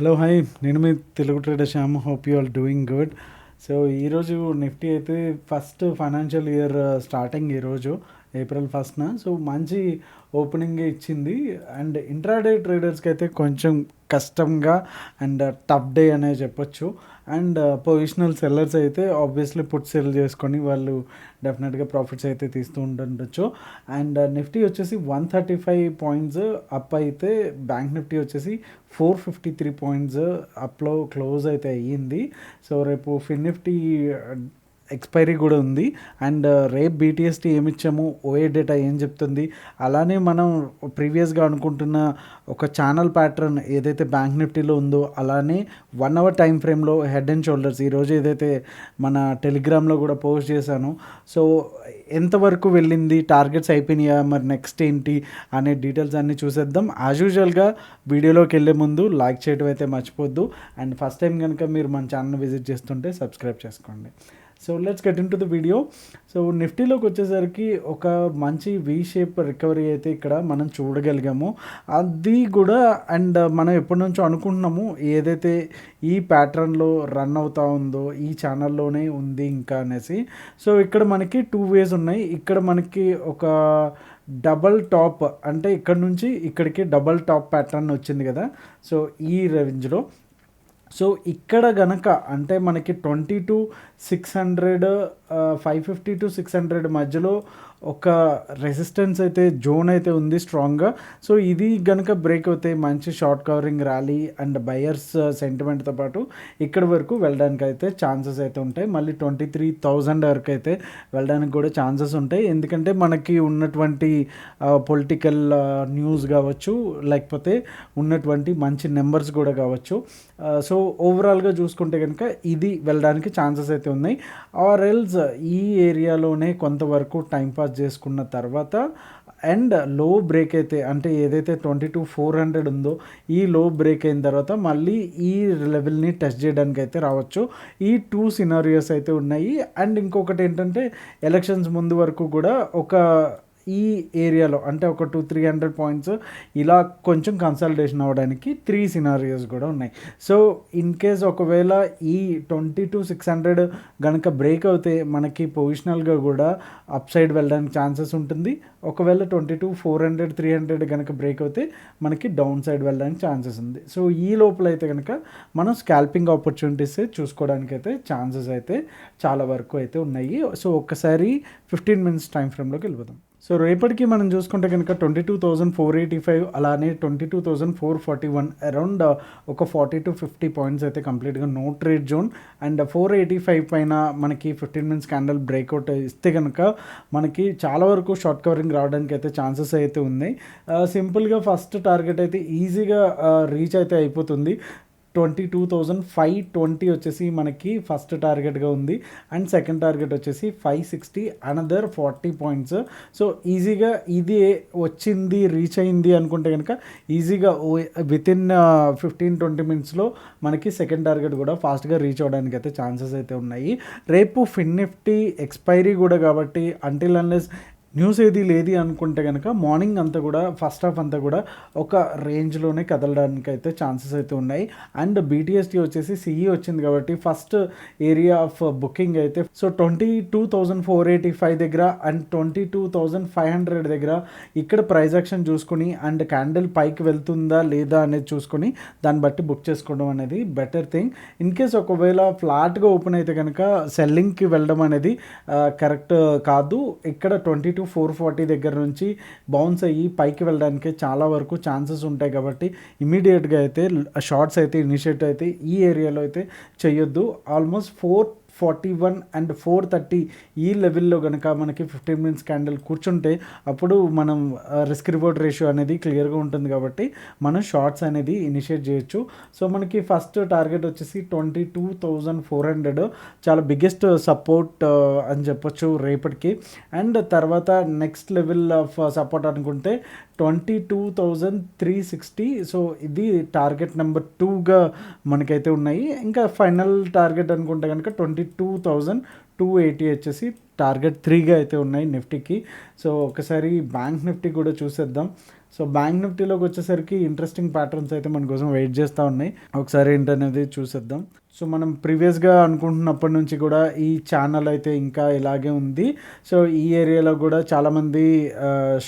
Hello hi, నేను మీ Telugu trader Shyam. Hope you are doing good. So ఈరోజు నిఫ్టీ అయితే ఫస్ట్ ఫైనాన్షియల్ ఇయర్ స్టార్టింగ్ ఈరోజు ఏప్రిల్ 1న సో మంచి ఓపెనింగ్ ఇచ్చింది. అండ్ ఇంట్రాడే ట్రేడర్స్కి అయితే కొంచెం కష్టంగా అండ్ టఫ్ డే అనే చెప్పొచ్చు. అండ్ పొజిషనల్ సెల్లర్స్ అయితే ఆబ్వియస్లీ పుట్ సెల్ చేసుకొని వాళ్ళు డెఫినెట్గా ప్రాఫిట్స్ అయితే తీస్తూ ఉండొచ్చు. అండ్ నిఫ్టీ వచ్చేసి 135 పాయింట్స్ అప్ అయితే, బ్యాంక్ నిఫ్టీ వచ్చేసి 453 పాయింట్స్ అప్లో క్లోజ్ అయితే అయ్యింది. సో రేపు ఫిన్ నిఫ్టీ ఎక్స్పైరీ కూడా ఉంది. అండ్ రేపు బీటీఎస్టీ ఏమిచ్చాము, ఓఏ డేటా ఏం చెప్తుంది, అలానే మనం ప్రీవియస్గా అనుకుంటున్న ఒక ఛానల్ ప్యాటర్న్ ఏదైతే బ్యాంక్ నిఫ్టీలో ఉందో అలానే 1 అవర్ టైం ఫ్రేమ్లో హెడ్ అండ్ షోల్డర్స్ ఈరోజు ఏదైతే మన టెలిగ్రామ్లో కూడా పోస్ట్ చేశాను. సో ఎంతవరకు వెళ్ళింది, టార్గెట్స్ అయిపోయినాయా, మరి నెక్స్ట్ ఏంటి అనే డీటెయిల్స్ అన్నీ చూసేద్దాం. యాజ్ యూజువల్గా వీడియోలోకి వెళ్ళే ముందు లైక్ చేయడం అయితే మర్చిపోద్దు. అండ్ ఫస్ట్ టైం కనుక మీరు మన ఛానల్ విజిట్ చేస్తుంటే సబ్స్క్రైబ్ చేసుకోండి. So let's get into the video. So నిఫ్టీలోకి వచ్చేసరికి ఒక మంచి వి షేప్ రికవరీ అయితే ఇక్కడ మనం చూడగలిగాము. అది కూడా అండ్ మనం ఎప్పటి నుంచో అనుకుంటున్నాము ఏదైతే ఈ ప్యాటర్న్లో రన్ అవుతూ ఉందో ఈ ఛానల్లోనే ఉంది ఇంకా అనేసి. సో ఇక్కడ మనకి 2 వేస్ ఉన్నాయి. ఇక్కడ మనకి ఒక డబల్ టాప్, అంటే ఇక్కడ నుంచి ఇక్కడికి డబల్ టాప్ ప్యాటర్న్ వచ్చింది కదా. సో ఈ రేంజ్లో సో ఇక్కడ గనక అంటే మనకి 22,600 550 to 600 మధ్యలో ఒక రెసిస్టెన్స్ అయితే జోన్ అయితే ఉంది స్ట్రాంగ్గా. సో ఇది కనుక బ్రేక్ అవుతే మంచి short covering rally and buyers సెంటిమెంట్తో పాటు ఇక్కడ వరకు వెళ్ళడానికి అయితే ఛాన్సెస్ అయితే ఉంటాయి. మళ్ళీ 23,000 వరకు అయితే వెళ్ళడానికి కూడా ఛాన్సెస్ ఉంటాయి. ఎందుకంటే మనకి ఉన్నటువంటి పొలిటికల్ న్యూస్ కావచ్చు, లేకపోతే ఉన్నటువంటి మంచి నెంబర్స్ కూడా కావచ్చు. సో ఓవరాల్గా చూసుకుంటే కనుక ఇది వెళ్ళడానికి ఛాన్సెస్ అయితే ఉన్నాయి. ఆర్ ఎల్స్ ఈ ఏరియాలోనే కొంతవరకు టైంపాస్ చేసుకున్న తర్వాత అండ్ లో బ్రేక్ అయితే, అంటే ఏదైతే 22,400 ఉందో ఈ లో బ్రేక్ అయిన తర్వాత మళ్ళీ ఈ లెవెల్ని టెస్ట్ చేయడానికి అయితే రావచ్చు. ఈ 2 సినారియోస్ అయితే ఉన్నాయి. అండ్ ఇంకొకటి ఏంటంటే ఎలక్షన్స్ ముందు వరకు కూడా ఒక ఈ ఏరియాలో అంటే ఒక 200-300 పాయింట్స్ ఇలా కొంచెం కన్సల్టేషన్ అవ్వడానికి 3 సినారియోస్ కూడా ఉన్నాయి. సో ఇన్ కేస్ ఒకవేళ ఈ 22,600 కనుక బ్రేక్ అవుతే మనకి పొజిషనల్గా కూడా అప్ సైడ్ వెళ్ళడానికి ఛాన్సెస్ ఉంటుంది. ఒకవేళ 22,400-300 కనుక బ్రేక్ అవుతే మనకి డౌన్ సైడ్ వెళ్ళడానికి ఛాన్సెస్ ఉంది. సో ఈ లోపల అయితే కనుక మనం స్కాల్పింగ్ ఆపర్చునిటీస్ చూసుకోవడానికి అయితే ఛాన్సెస్ అయితే చాలా వరకు అయితే ఉన్నాయి. సో ఒక్కసారి 15 మినిట్స్ టైం ఫ్రేమ్లోకి వెళ్ళిపోతాం. సో రేపటికి మనం చూసుకుంటే కనుక 22,485 అలానే 22,441 అరౌండ్ ఒక 40 to 50 పాయింట్స్ అయితే కంప్లీట్గా నో ట్రేడ్ జోన్. అండ్ 485 పైన మనకి 15 మినిట్స్ క్యాండల్ బ్రేక్అవుట్ ఇస్తే కనుక మనకి చాలా వరకు షార్ట్ కవరింగ్ రావడానికి అయితే ఛాన్సెస్ అయితే ఉన్నాయి. సింపుల్గా ఫస్ట్ టార్గెట్ అయితే ఈజీగా రీచ్ అయితే అయిపోతుంది. 22,520 వచ్చేసి మనకి ఫస్ట్ టార్గెట్గా ఉంది. అండ్ సెకండ్ టార్గెట్ వచ్చేసి 560, అనదర్ 40 పాయింట్స్. సో ఈజీగా ఇది వచ్చింది, రీచ్ అయింది అనుకుంటే కనుక ఈజీగా వితిన్ 15-20 మినిట్స్లో మనకి సెకండ్ టార్గెట్ కూడా ఫాస్ట్గా రీచ్ అవ్వడానికి అయితే ఛాన్సెస్ అయితే ఉన్నాయి. రేపు ఫిన్ నిఫ్టీ ఎక్స్పైరీ కూడా కాబట్టి అంటిల్ అన్లెస్ న్యూస్ ఏది లేదు అనుకుంటే కనుక మార్నింగ్ అంతా కూడా ఫస్ట్ హాఫ్ అంతా కూడా ఒక రేంజ్లోనే కదలడానికి అయితే ఛాన్సెస్ అయితే ఉన్నాయి. అండ్ బీటీఎస్టీ వచ్చేసి సిఈ వచ్చింది కాబట్టి ఫస్ట్ ఏరియా ఆఫ్ బుకింగ్ అయితే సో 22,485 దగ్గర అండ్ 22,500 దగ్గర ఇక్కడ ప్రైస్ యాక్షన్ చూసుకుని అండ్ క్యాండిల్ పైకి వెళ్తుందా లేదా అనేది చూసుకొని దాన్ని బట్టి బుక్ చేసుకోవడం అనేది బెటర్ థింగ్. ఇన్ కేస్ ఒకవేళ ఫ్లాట్గా ఓపెన్ అయితే కనుక సెల్లింగ్కి వెళ్ళడం అనేది కరెక్ట్ కాదు. ఇక్కడ 22,440 దగ్గర నుంచి బౌన్స్ అయ్యి పైకి వెళ్ళడానికి చాలా వరకు ఛాన్సెస్ ఉంటాయి కాబట్టి ఇమీడియట్గా అయితే షార్ట్స్ అయితే ఇనిషియేట్ అయితే ఈ ఏరియాలో అయితే చేయొద్దు. ఆల్మోస్ట్ 441 అండ్ 430 ఈ లెవెల్లో కనుక మనకి 15 మినిట్స్ క్యాండిల్ కూర్చుంటే అప్పుడు మనం రిస్క్ రివార్డ్ రేషియో అనేది క్లియర్గా ఉంటుంది కాబట్టి మనం షార్ట్స్ అనేది ఇనిషియేట్ చేయొచ్చు. సో మనకి ఫస్ట్ టార్గెట్ వచ్చేసి 22,400 చాలా బిగ్గెస్ట్ సపోర్ట్ అని చెప్పొచ్చు రేపటికి. అండ్ తర్వాత నెక్స్ట్ లెవెల్ ఆఫ్ సపోర్ట్ అనుకుంటే 22,360. సో ఇది టార్గెట్ నెంబర్ 2గా మనకైతే ఉన్నాయి. ఇంకా ఫైనల్ టార్గెట్ అనుకుంటే కనుక 22,280 వచ్చేసి టార్గెట్ 3గా అయితే ఉన్నాయి నిఫ్టీకి. సో ఒకసారి బ్యాంక్ నిఫ్టీ కూడా చూసేద్దాం. సో బ్యాంక్ నిఫ్టీలోకి వచ్చేసరికి ఇంట్రెస్టింగ్ ప్యాటర్న్స్ అయితే మన కోసం వెయిట్ చేస్తూ ఉన్నాయి. ఒకసారి ఏంటనేది చూసేద్దాం. సో మనం ప్రీవియస్గా అనుకుంటున్నప్పటి నుంచి కూడా ఈ ఛానల్ అయితే ఇంకా ఇలాగే ఉంది. సో ఈ ఏరియాలో కూడా చాలామంది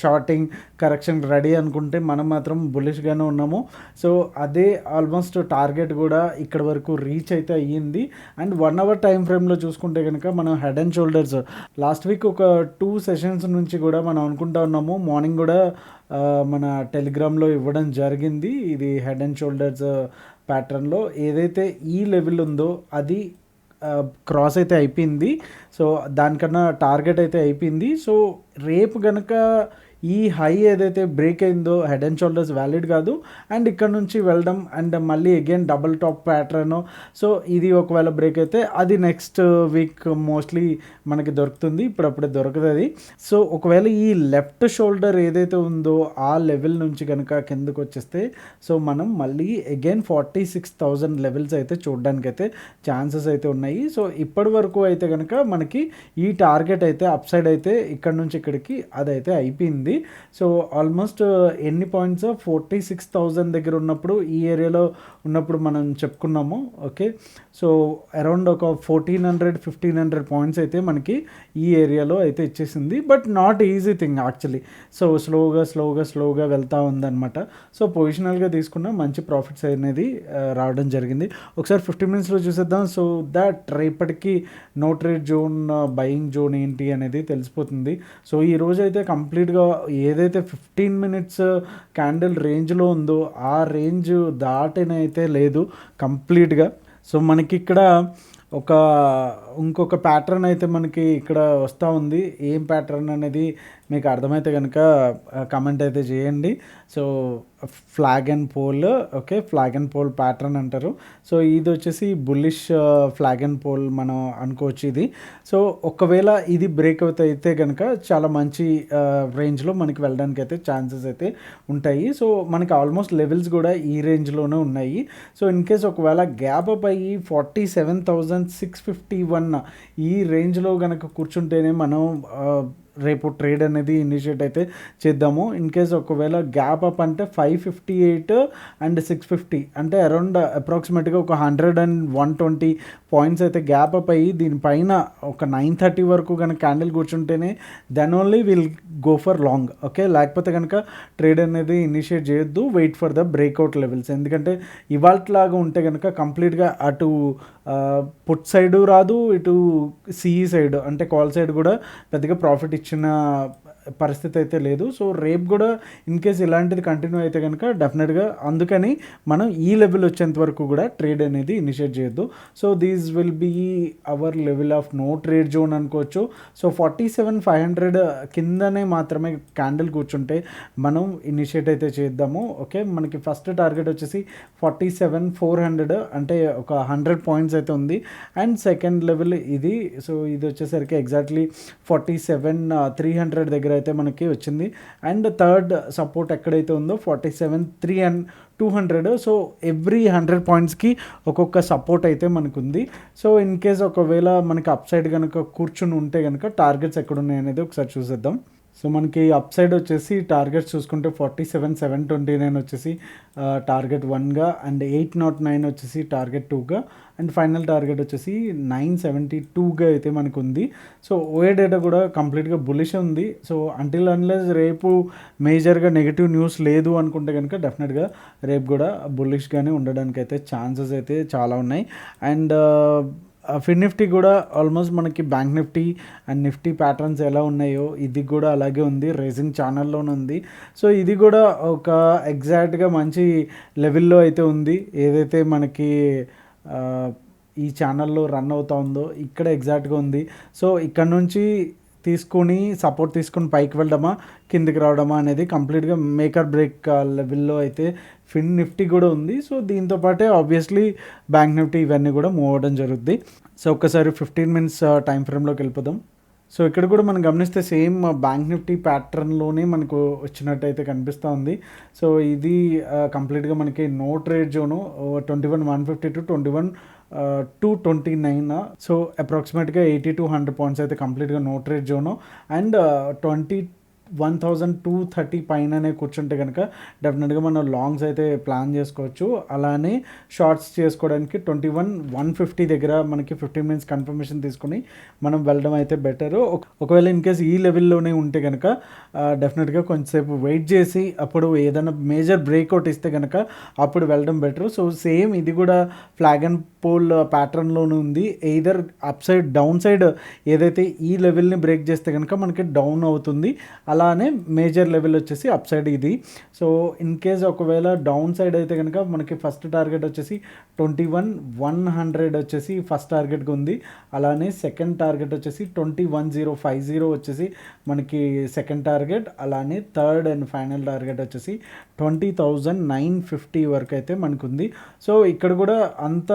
షార్టింగ్ కరెక్షన్ రెడీ అనుకుంటే మనం మాత్రం బులిష్గానే ఉన్నాము. సో అదే ఆల్మోస్ట్ టార్గెట్ కూడా ఇక్కడ వరకు రీచ్ అయితే అయ్యింది. అండ్ 1 అవర్ టైం ఫ్రేమ్లో చూసుకుంటే కనుక మనం head and shoulders last week ఒక 2 సెషన్స్ నుంచి కూడా మనం అనుకుంటా ఉన్నాము. మార్నింగ్ కూడా మన టెలిగ్రామ్లో ఇవ్వడం జరిగింది. ఇది హెడ్ అండ్ షోల్డర్స్ ప్యాటర్న్లో ఏదైతే ఈ లెవెల్ ఉందో అది క్రాస్ అయితే అయిపోయింది. సో దానికన్నా టార్గెట్ అయితే అయిపోయింది. సో రేపు కనుక ఈ హై ఏదైతే బ్రేక్ అయిందో హెడ్ అండ్ షోల్డర్స్ వ్యాలిడ్ కాదు. అండ్ ఇక్కడ నుంచి వెళ్ళడం అండ్ మళ్ళీ again double tap pattern. So ఇది ఒకవేళ బ్రేక్ అయితే అది నెక్స్ట్ వీక్ మోస్ట్లీ మనకి దొరుకుతుంది, ఇప్పుడప్పుడే దొరుకుతుంది. సో ఒకవేళ ఈ లెఫ్ట్ షోల్డర్ ఏదైతే ఉందో ఆ లెవెల్ నుంచి కనుక కిందకు వచ్చేస్తే సో మనం మళ్ళీ అగైన్ 46,000 లెవెల్స్ అయితే చూడడానికి అయితే ఛాన్సెస్ అయితే ఉన్నాయి. సో ఇప్పటి వరకు అయితే కనుక మనకి ఈ టార్గెట్ అయితే అప్ సైడ్ అయితే ఇక్కడ నుంచి ఇక్కడికి అదైతే అయిపోయింది. సో ఆల్మోస్ట్ ఎన్ని పాయింట్స్ 46,000 దగ్గర ఉన్నప్పుడు ఈ ఏరియాలో ఉన్నప్పుడు మనం చెప్పుకున్నాము. ఓకే, సో అరౌండ్ ఒక 1,400-1,500 పాయింట్స్ అయితే మనకి ఈ ఏరియాలో అయితే ఇచ్చేసింది. But not easy thing actually. So స్లోగా వెళ్తూ ఉందన్నమాట. సో పొజిషనల్గా తీసుకున్న మంచి ప్రాఫిట్స్ అనేది రావడం జరిగింది. ఒకసారి 15 మినిట్స్లో చూసేద్దాం. సో దట్ రేపటికి no trade zone buying zone ఏంటి అనేది తెలిసిపోతుంది. సో ఈ రోజు అయితే కంప్లీట్గా ఏదైతే 15 మినిట్స్ క్యాండిల్ రేంజ్లో ఉందో ఆ రేంజ్ దాటనైతే లేదు కంప్లీట్గా. సో మనకి ఇక్కడ ఇంకొక ప్యాటర్న్ అయితే మనకి ఇక్కడ వస్తూ ఉంది. ఏం ప్యాటర్న్ అనేది మీకు అర్థమైతే కనుక కమెంట్ అయితే చేయండి. So flag and pole, okay, flag and pole pattern అంటారు. సో ఇది వచ్చేసి బుల్లిష్ ఫ్లాగ్ అండ్ పోల్ మనం అనుకోవచ్చు ఇది. సో ఒకవేళ ఇది బ్రేక్ అయితే కనుక చాలా మంచి రేంజ్లో మనకి వెళ్ళడానికి అయితే ఛాన్సెస్ అయితే ఉంటాయి. సో మనకి ఆల్మోస్ట్ లెవెల్స్ కూడా ఈ రేంజ్లోనే ఉన్నాయి. సో ఇన్ కేస్ ఒకవేళ గ్యాప్ అప్ అయ్యి 47,651 ఈ రేంజ్లో కనుక కూర్చుంటేనే మనం రేపు ట్రేడ్ అనేది ఇనిషియేట్ అయితే చేద్దాము. ఇన్ కేస్ ఒకవేళ గ్యాప్ అప్ అంటే 558 అండ్ 650 అంటే అరౌండ్ అప్రాక్సిమేట్గా ఒక 100 and 120 పాయింట్స్ అయితే గ్యాప్ అప్ అయ్యి దీనిపైన ఒక 9:30 వరకు కనుక candle కూర్చుంటేనే then only will go for long. Okay, లేకపోతే కనుక ట్రేడ్ అనేది ఇనిషియేట్ చేయొద్దు. Wait for the breakout levels. ఎందుకంటే ఇవాళలాగా ఉంటే కనుక కంప్లీట్గా అటు పుట్ సైడు రాదు, ఇటు సిఈ సైడ్ అంటే కాల్ సైడ్ కూడా పెద్దగా ప్రాఫిట్ ఇచ్చిన పరిస్థితి అయితే లేదు. సో రేపు కూడా ఇన్ కేస్ ఇలాంటిది కంటిన్యూ అయితే కనుక డెఫినెట్గా అందుకని మనం ఈ లెవెల్ వచ్చేంత వరకు కూడా ట్రేడ్ అనేది ఇనిషియేట్ చేయొద్దు. So these will be our level of no trade zone అనుకోవచ్చు. సో 47,500 కిందనే మాత్రమే క్యాండిల్ కూర్చుంటే మనం ఇనిషియేట్ అయితే చేద్దాము. ఓకే, మనకి ఫస్ట్ టార్గెట్ వచ్చేసి 47,400 అంటే ఒక 100 పాయింట్స్ అయితే ఉంది. అండ్ సెకండ్ లెవెల్ ఇది. సో ఇది వచ్చేసరికి ఎగ్జాక్ట్లీ 47,300 దగ్గర అయితే మనకి వచ్చింది. అండ్ థర్డ్ సపోర్ట్ ఎక్కడైతే ఉందో 47,200. సో ఎవ్రీ 100 పాయింట్స్కి ఒక్కొక్క సపోర్ట్ అయితే మనకు ఉంది. సో ఇన్ కేస్ ఒకవేళ మనకి అప్ సైడ్ కనుక కూర్చుని ఉంటే కనుక టార్గెట్స్ ఎక్కడ ఉన్నాయి అనేది ఒకసారి చూసేద్దాం. సో మనకి అప్ సైడ్ వచ్చేసి టార్గెట్స్ చూసుకుంటే 47,729 వచ్చేసి టార్గెట్ 1గా, అండ్ 809 వచ్చేసి టార్గెట్ 2గా, అండ్ ఫైనల్ టార్గెట్ వచ్చేసి 972గా అయితే మనకు ఉంది. సో ఓఏ డేటా కూడా కంప్లీట్గా బులిష్ ఉంది. సో అంటిల్ అన్లెస్ రేపు మేజర్గా నెగిటివ్ న్యూస్ లేదు అనుకుంటే కనుక డెఫినెట్గా రేపు కూడా బులిష్గానే ఉండడానికి అయితే ఛాన్సెస్ అయితే చాలా ఉన్నాయి. అండ్ ఫిన్ నిఫ్టీ కూడా ఆల్మోస్ట్ మనకి bank Nifty and Nifty patterns ఎలా ఉన్నాయో ఇది కూడా అలాగే ఉంది, రేసింగ్ ఛానల్లోనే ఉంది. సో ఇది కూడా ఒక ఎగ్జాక్ట్గా మంచి లెవెల్లో అయితే ఉంది. ఏదైతే మనకి ఈ ఛానల్లో రన్ అవుతా ఉందో ఇక్కడ ఎగ్జాక్ట్గా ఉంది. సో ఇక్కడ నుంచి తీసుకుని సపోర్ట్ తీసుకుని పైకి వెళ్ళడమా కిందికి రావడమా అనేది కంప్లీట్గా మేకర్ బ్రేక్ లెవెల్లో అయితే ఫిన్ నిఫ్టీ కూడా ఉంది. సో దీంతోపాటే ఆబ్వియస్లీ బ్యాంక్ నిఫ్టీ ఇవన్నీ కూడా మూవ్ అవ్వడం జరుగుద్ది. సో ఒక్కసారి 15 మినిట్స్ టైం ఫ్రేమ్లోకి వెళ్ళిపోదాం. సో ఇక్కడ కూడా మనం గమనిస్తే సేమ్ బ్యాంక్ నిఫ్టీ ప్యాటర్న్లోనే మనకు వచ్చినట్టయితే కనిపిస్తూ ఉంది. సో ఇది కంప్లీట్గా మనకి no trade zone 21,150 to 21,229. So అప్రాక్సిమేట్గా 80 to 100 పాయింట్స్ అయితే కంప్లీట్గా నో ట్రేడ్ జోను. అండ్ 1230 పైననే కూర్చుంటే కనుక డెఫినెట్గా మనం లాంగ్స్ అయితే ప్లాన్ చేసుకోవచ్చు. అలానే షార్ట్స్ చేసుకోవడానికి 150 దగ్గర మనకి 15 మినిట్స్ కన్ఫర్మేషన్ తీసుకుని మనం వెళ్ళడం అయితే బెటరు. ఒకవేళ ఇన్ కేస్ ఈ లెవెల్లోనే ఉంటే కనుక డెఫినెట్గా కొంచెంసేపు వెయిట్ చేసి అప్పుడు ఏదైనా మేజర్ బ్రేక్అవుట్ ఇస్తే కనుక అప్పుడు వెళ్ళడం బెటరు. సో సేమ్ ఇది కూడా ఫ్లాగ్ అండ్ పోల్ ప్యాటర్న్లోనే ఉంది. Either up side down side ఏదైతే ఈ లెవెల్ని బ్రేక్ చేస్తే కనుక మనకి డౌన్ అవుతుంది, అలానే మేజర్ లెవెల్ వచ్చేసి అప్ సైడ్ ఇది. సో ఇన్ కేస్ ఒకవేళ డౌన్ సైడ్ అయితే కనుక మనకి ఫస్ట్ టార్గెట్ వచ్చేసి 21,100 వచ్చేసి ఫస్ట్ టార్గెట్గా ఉంది. అలానే సెకండ్ టార్గెట్ వచ్చేసి 21,050 వచ్చేసి మనకి సెకండ్ టార్గెట్. అలానే థర్డ్ అండ్ ఫైనల్ టార్గెట్ వచ్చేసి 20,950 వరకు అయితే మనకు ఉంది. సో ఇక్కడ కూడా అంత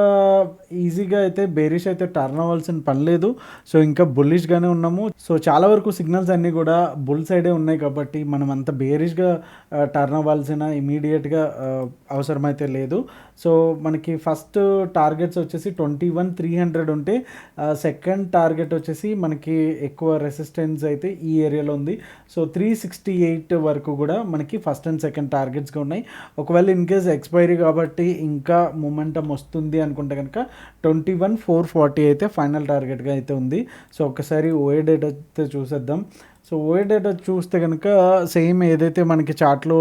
ఈజీగా అయితే బేరిష్ అయితే టర్న్ అవ్వాల్సిన పని లేదు. సో ఇంకా బుల్లిష్గానే ఉన్నాము. సో చాలా వరకు సిగ్నల్స్ అన్నీ కూడా బుల్ సైడే ఉన్నాయి కాబట్టి మనం అంత బేరిష్గా టర్న్ అవ్వాల్సిన ఇమీడియట్గా అవసరమైతే లేదు. సో మనకి ఫస్ట్ టార్గెట్స్ వచ్చేసి 21,300 ఉంటే సెకండ్ టార్గెట్ వచ్చేసి మనకి ఎక్కువ రెసిస్టెన్స్ అయితే ఈ ఏరియాలో ఉంది. సో 368 వరకు కూడా మనకి ఫస్ట్ అండ్ సెకండ్ టార్గెట్స్గా ఉన్నాయి. ఒకవేళ ఇన్ కేస్ ఎక్స్పైరీ కాబట్టి ఇంకా మొమెంటం వస్తుంది అనుకుంటే కనుక 21,440 అయితే ఫైనల్ టార్గెట్గా అయితే ఉంది. సో ఒకసారి ఓఏ డేట్ అయితే చూసేద్దాం. సో ఓఏ డేటా చూస్తే కనుక సేమ్ ఏదైతే మనకి చార్ట్లో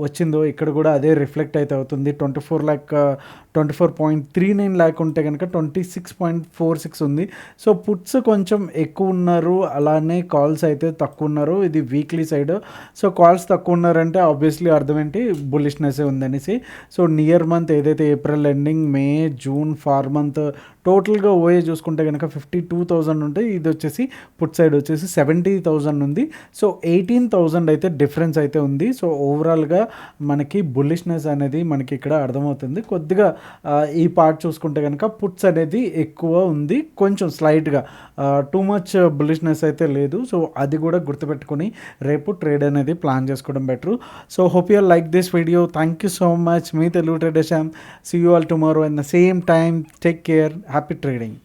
వచ్చిందో ఇక్కడ కూడా అదే రిఫ్లెక్ట్ అయితే అవుతుంది. 24.39 ల్యాక్ ఉంటే కనుక 26.46 ఉంది. సో పుట్స్ కొంచెం ఎక్కువ ఉన్నారు, అలానే కాల్స్ అయితే తక్కువ ఉన్నారు. ఇది వీక్లీ సైడ్. సో కాల్స్ తక్కువ ఉన్నారంటే ఆబ్వియస్లీ అర్థం ఏంటి, బుల్లిష్నెస్ ఉందనేసి. సో నియర్ మంత్ ఏదైతే ఏప్రిల్ ఎండింగ్, మే, జూన్, 4 మంత్ టోటల్గా ఓఏ చూసుకుంటే కనుక 52,000 ఉంటే ఇది వచ్చేసి పుట్ సైడ్ వచ్చేసి 70,000 ఉంది. సో 18,000 అయితే డిఫరెన్స్ అయితే ఉంది. సో ఓవరాల్గా మనకి బుల్లిష్నెస్ అనేది మనకి ఇక్కడ అర్థమవుతుంది. కొద్దిగా ఈ పార్ట్ చూసుకుంటే కనుక పుట్స్ అనేది ఎక్కువ ఉంది, కొంచెం స్లైట్గా టూ మచ్ బుల్లిష్నెస్ అయితే లేదు. సో అది కూడా గుర్తుపెట్టుకొని రేపు ట్రేడ్ అనేది ప్లాన్ చేసుకోవడం better. So hope you like this video. Thank you so much. మీ Telugu trader Shyam. See you all tomorrow in the same time. Take care. Happy trading.